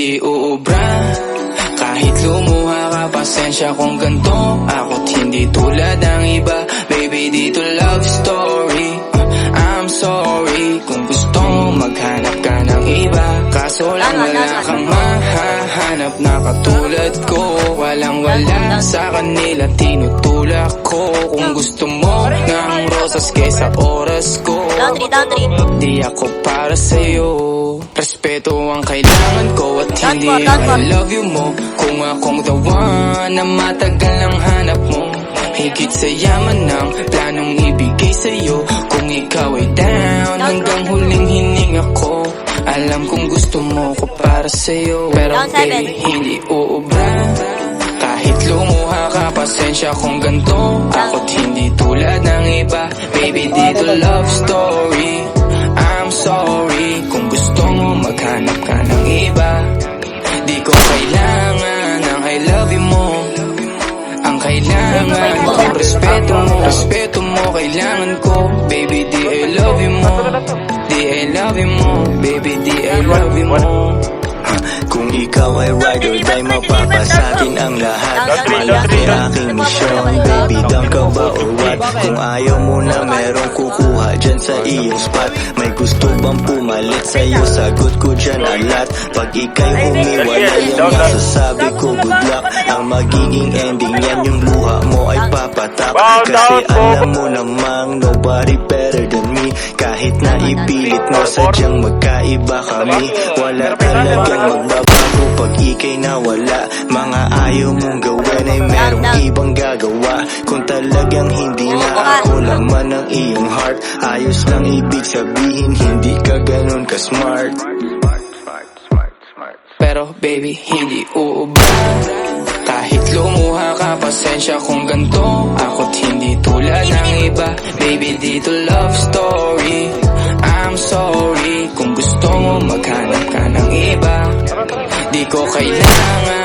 hindi uubra. Kahit lumuha ka, pasensya kung ganto. Ako't hindi tulad ng iba. Baby, dito love story. I'm sorry kung gusto mo maghanap ka ng iba. Kaso lang wala kang mahahanap na katulad ko. Walang wala sa kanila, tinutulak ko. Kung gusto mo ng rosas kesa oras ko, di ako para sa'yo. Respeto ang kailangan ko at hindi I love you mo. Kung akong the one na matagal ang hanap mo, higit sa yaman ng planong ibigay sa'yo. Kung ikaw ay down, hanggang huling hininga ko. Alam kong gusto mo ko para sa'yo, pero baby, hindi uubra. Kahit lumuha ka, pasensya kung ganto. Ako't hindi tulad ng iba. Baby, dito love story. I'm sorry kung gusto mo maghanap ka ng iba. Di ko kailangan ng I love you mo. Ang kailangan ko, respeto mo kailangan ko. Baby, di I love you mo. Di I love you mo. Baby, di I love you mo. Kung ikaw ay ride or die, mapapasatin ang lahat. Malaki aking misyon, baby, down ka ba or what? Kung ayaw mo na merong kukuha dyan sa iyong spot. May gusto bang pumalit sa'yo, sagot ko dyan alat. Pag ika'y humiwalay, ang masasabi ko good luck. Ang magiging ending yan, yung luha mo ay papatap. Kasi alam mo namang nobody better than me. Kahit na ipilit mo, sadyang magkaiba kami. Wala talagang magbabago pag ika'y nawala. Mga ayaw mong gawin ay merong ibang gagawa. Kung talagang hindi na ako laman ng iyong heart, ayos lang ibig sabihin, hindi ka ganun ka smart. Pero baby, hindi uubra. Kahit lumuha ka, pasensya kung ganto. Ako't hindi tulad ng iba. Baby, dito love story. I'm sorry kung gusto mo maghanap ka ng iba. Di ko kailangan